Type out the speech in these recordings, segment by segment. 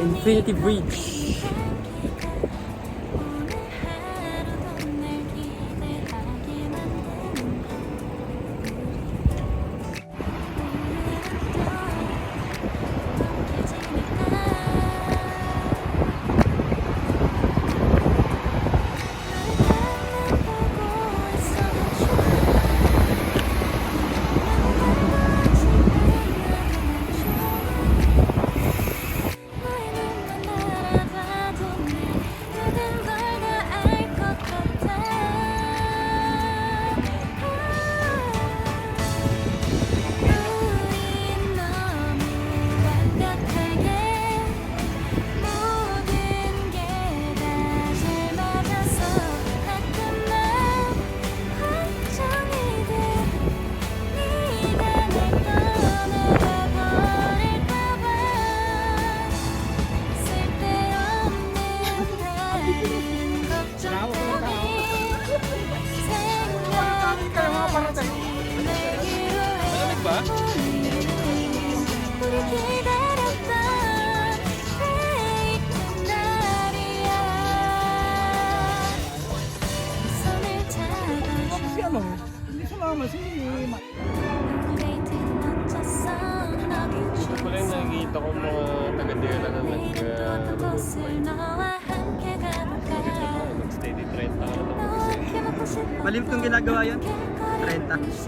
Infinity Bridge. Hindi sumama si Dito pala yung nakikita ko mga taga-dela na nag-steady 30 ka na kasi. Malim tong ginagawa yun? 30. Vitamin C.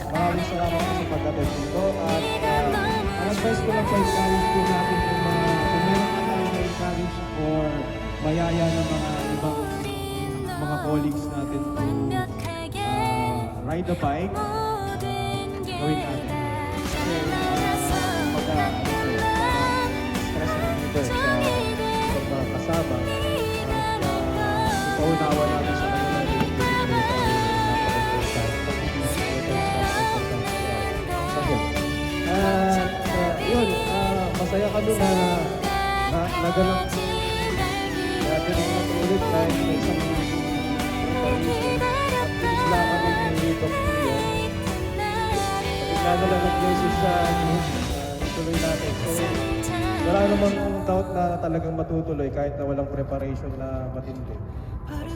Maraming salamat po sa pagkatid dito at ang advice ko lang po encourage po natin kung meron ka tayong encourage or mayaya ng mga ibang mga colleagues natin to ride the bike, gawin natin. Kasi stress na dito sa pagkakasama at paunawa natin sa kanila yung yun, masaya kami na naganap natin ang matulit dahil sa isang preparation at bigla kami ng doktorya. Bigla na lang nag-message sa ituloy natin. So, wala namang doubt na talagang matutuloy kahit na walang preparation na matindi.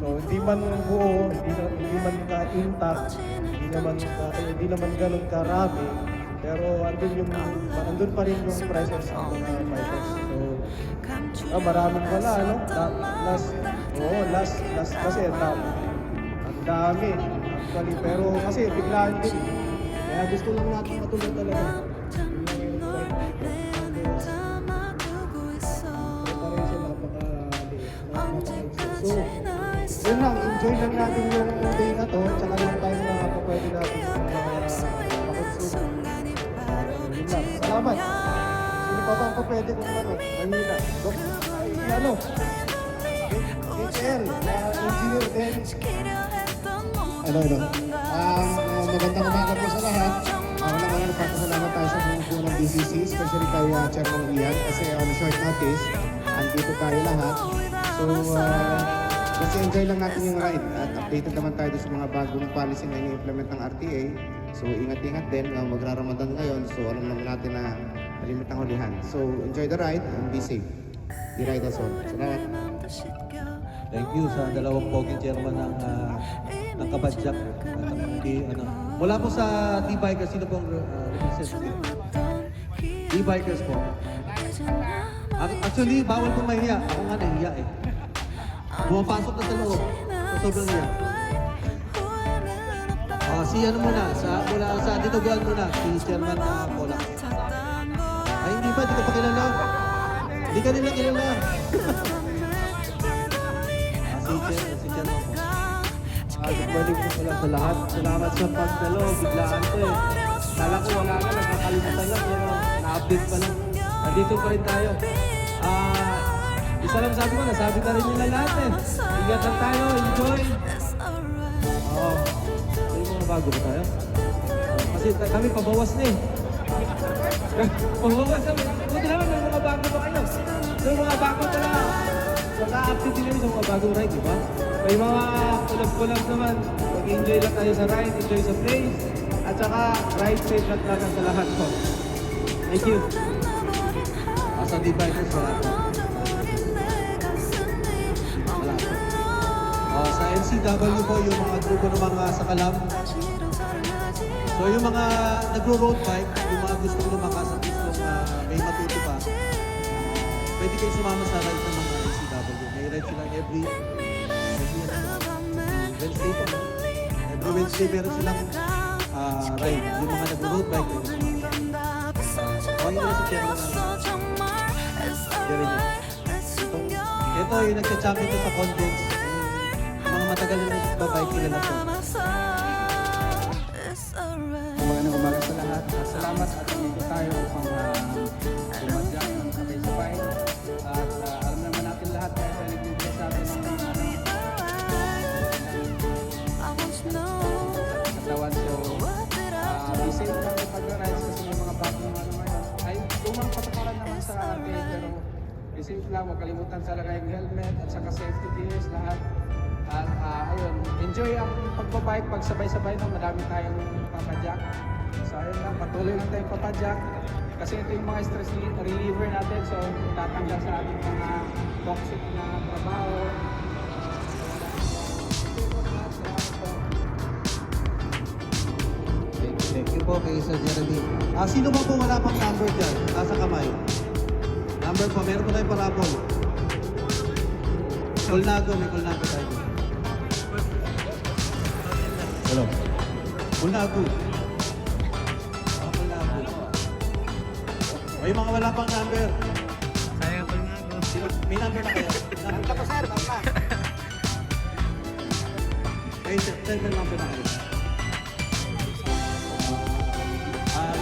So, hindi man buo, hindi man ka-intact, hindi naman ganun karami, pero andun pa rin yung presence ng mga fighters. So, maraming wala, ano? Last kasi ang dami. Actually, pero kasi biglaan din. Kaya gusto lang natin matuloy talaga. So, yun lang, enjoy lang natin yung day na to, tsaka yung time na pwede natin makonsume. Yun lang, salamat. Sino pa ba ang pwede kung mahina? DKL, engineer din. Hello. Magandang umaga po sa lahat. Wala nagpapasalamat tayo sa mga po ng DCC, especially kay Chairman Ian, kasi on short notice, andito tayo lahat. So, kasi enjoy lang natin yung ride at updated naman tayo sa mga bagong policy na ini-implement ng RTA. So, ingat-ingat din, magra-Ramadan ngayon, so alam naman natin na malimit ang hulihan. So, enjoy the ride and be safe. Be right as well. Salamat. Thank you sa dalawang poging chairman ng Kabadyak. At mula po sa D-Bikers, sino pong representative? D-Bikers po. Actually, bawal pong mahiya. Ako nga nahiya eh. Bumapasok na sa loob. So, sobrang hiya. Si ano muna, mula sa dinuguan muna, si Chairman Polak. Ay, hindi ba? Hindi ka pa kilala? Hindi ka nila kilala. Si Chairman po. Good morning po pala sa lahat. Salamat sa pagdalo. Biglaan ko eh. Kala ko wala na, nakakalimutan lang. Pero na-update pa lang. Nandito pa rin tayo. Isa lang sabi ko, nasabi na rin nila lahat eh. Ingat lang tayo, enjoy. May mga bago ba tayo? Kasi kami pabawas na eh. Pabawas na. Buti naman, may mga bago ba kayo? So mga bago pala. Naka-update din kami sa mga bagong ride, di ba? May mga kulab-kulab naman. Mag-enjoy lang tayo sa ride, enjoy sa place. At saka ride safe lang sa lahat po. Thank you. Sa D-Bikers, wala po. Wala po. Sa NCW po, yung mga grupo ng mga sakalam. So yung mga nagro-road bike, yung mga gustong lumakas at gustong may matuto pa, pwede kayo sumama sa ride ng mga NCW. May ride sila every Wednesday po. Every Wednesday meron silang ride. Yung mga nagro-road bike, yun na si Chairman Jeremy. Ito yung nagka-champion ko sa condense. Mga matagal na nagbabike kilala ko. Magandang umaga sa lahat. Salamat at dito tayo upang tumadyak ng sabay-sabay. At alam naman natin lahat kaya sa nagbibigay sa atin ng katawan. So, be safe lang yung pag-rides kasi may mga bagong ngayon. Ay, lumang patakaran naman sa atin pero be safe lang. Huwag kalimutan sa lagay yung helmet at saka safety gears lahat. At ayun, enjoy ang pagbabike, pagsabay-sabay na madami tayong papadyak. So ayun lang, patuloy lang tayong papadyak. Kasi ito yung mga stress reliever natin. So tatanggal sa ating mga toxic na trabaho. Thank you po kay Sir Jeremy. Sino ba po wala pang number dyan? Nasa kamay. Number po, meron po tayong parabol. Kulnago, may kulnago tayo. Hello. Kulnago. Kulnago. O yung mga wala pang number. Kaya Kulnago. May number na kayo. Number ko sir, basta. May number na kayo.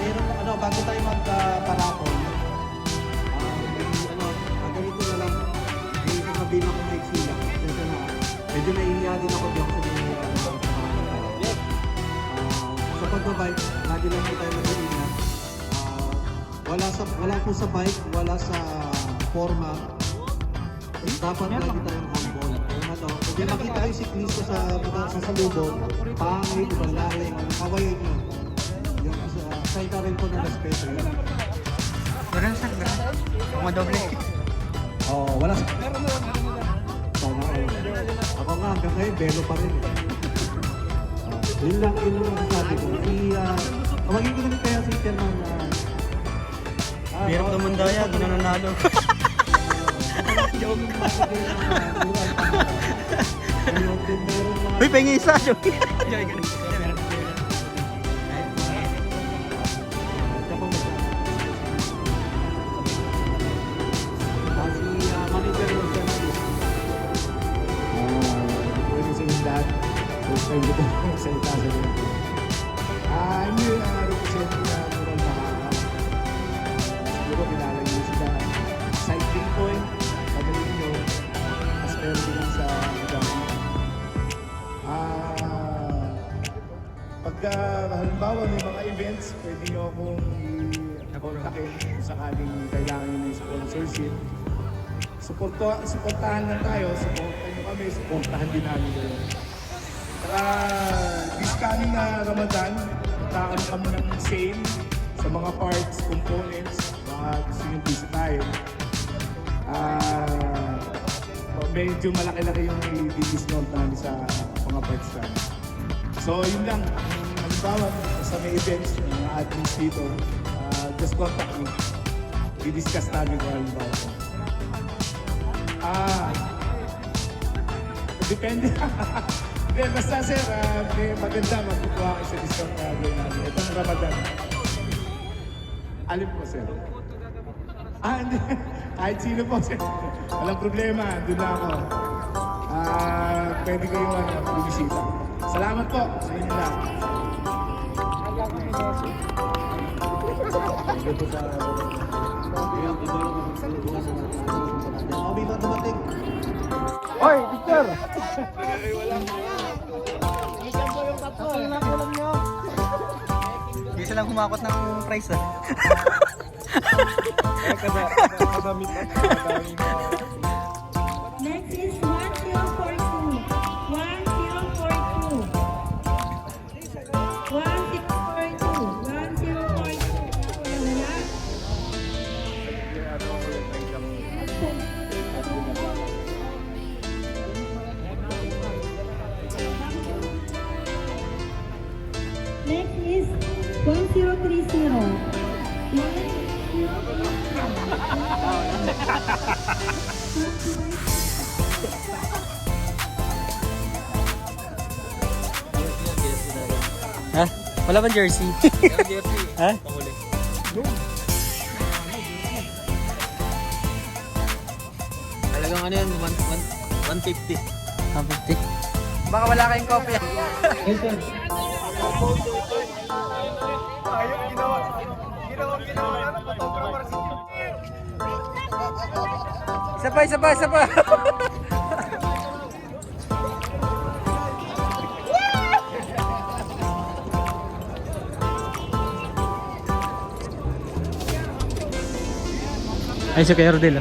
Meron bago tayo magparapon. Ganito na lang. May kakabihin ako na eksila. Medyo naiiya din ako diyan sa sa pagbabike, lagi lang po tayo mag-iingat. Wala po sa bike, wala sa forma. Dapat lagi tayong humble. Kung makita kayo siklista sa salubong, pangit, balaling, kawain nyo. Yung sa rin po ng respeto yun. Meron sa madoble. Wala sa... Sana kayo. Ako nga hanggang ngayon, belo pa rin. Yun lang sabi ko. Tawagin ko naman kaya si Chairman. Hirap naman daya, doon na nanalo. Uy, pengi isa! I'm here representing Moral Mahakap. Siguro kilala niyo sa cycling point, pagaling nyo, as meron din sa Gabi. Pagka halimbawa may mga events, pwede nyo akong i-kontakin kung sakaling kailangan nyo ng sponsorship. Supportahan lang tayo, supportahan nyo kami, supportahan din namin kayo. This coming Ramadan, magkakaroon kami ng sale sa mga parts, components, mga gusto nyo bisitahin. medyo malaki-laki yung i-discount namin sa mga parts namin. So yun lang, halimbawa sa may events, yung mga admins dito, just contact me. I-discuss namin kung halimbawa. Depende. Hindi, basta sir, may maganda magkukuha kayo sa discount na gawin namin. Itong Ramadan. Alin po sir? Hindi. Kahit sino po sir. Walang problema, doon na ako. Pwede kayo bumisita. Salamat po sa inyo lang. Hoy, Victor! Hindi silang humakot ng price ah. Next is 1042. 1042. 1642. 1042. Next is 1030. Ha? Wala bang jersey? Ha? Talagang ano yan, 150. 150. Baka wala kayong kopya. Isa pa. Ay, si Kuya Rodel.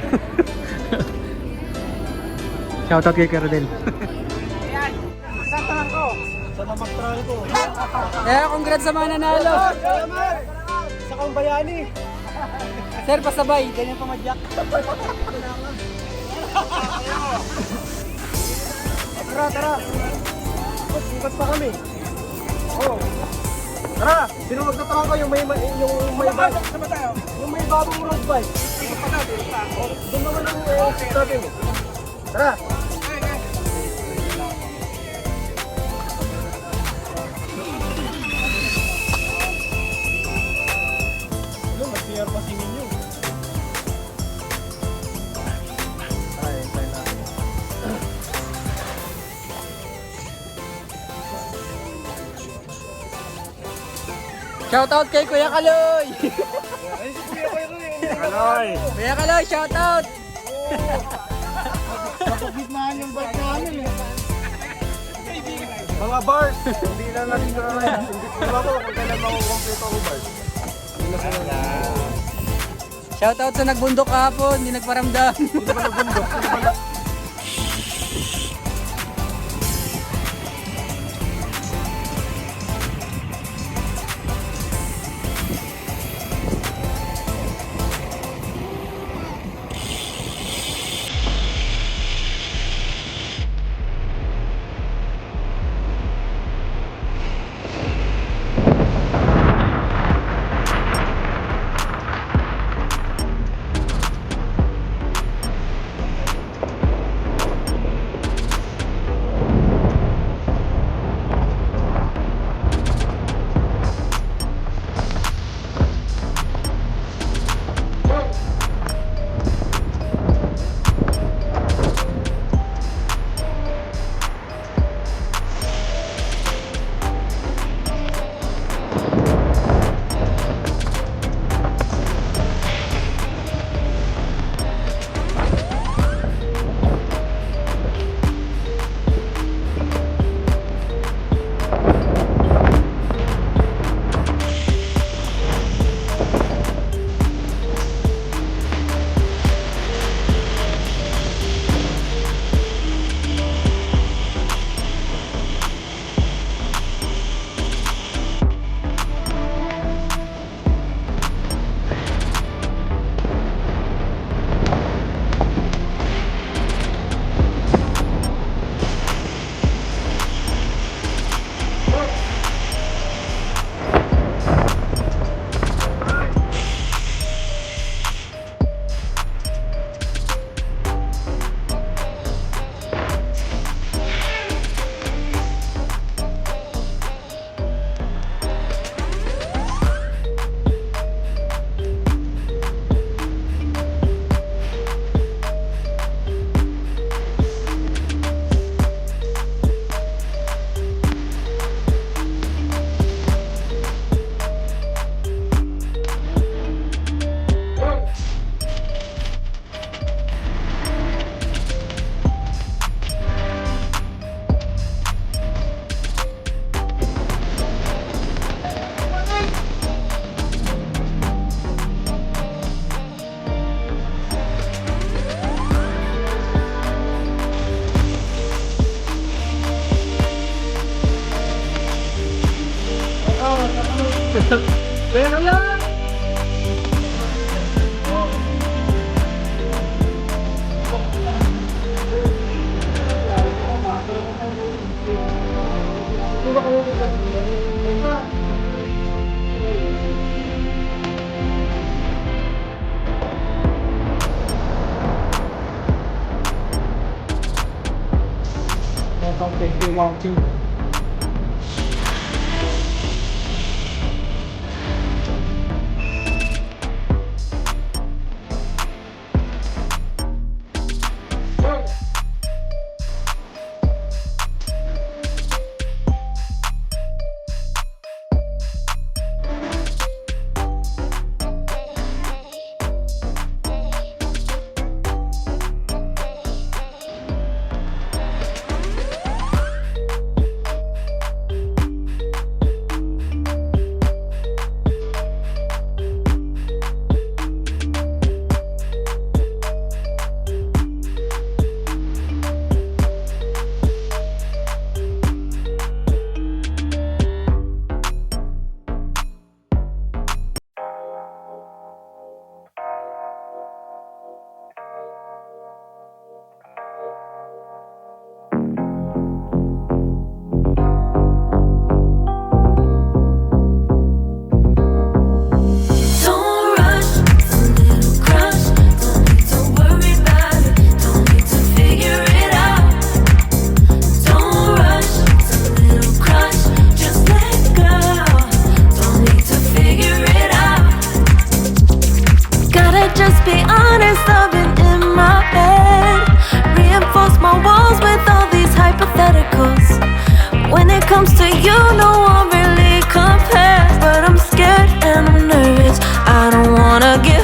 Shoutout kay Kuya Rodel. Congrats sa mga nanalo. Sa kang bayani! Sir, pasabay. Ganyan pa madyak. Tara! Bukas pa kami! Oh! Tara! Sino magtataka yung may bike? Yung may bagong road bike! Oh, doon naman ang sabi mo. Tara! Mas pa si Ninyo. Shoutout kay Kuya Kaloy. Kaloy! Kuya Kaloy, shoutout. Kapagitnaan yung bike namin eh. Mga bars! Hindi na natin ko na yan. Hindi ko kung kailan makukompleto ako bars. Shoutout sa nagbundok kahapon, hindi nagparamdam. Hindi pa nagbundok. welcome. Thank you, Monkey. Don't rush, it's a little crush. Don't need to worry about it. Don't need to figure it out. Don't rush, it's a little crush. Just let go. Don't need to figure it out. Gotta just be honest, I've been in my head. Reinforce my walls with all these hypotheticals. When it comes to you, no one really compares. But I'm scared and I'm nervous. I don't wanna get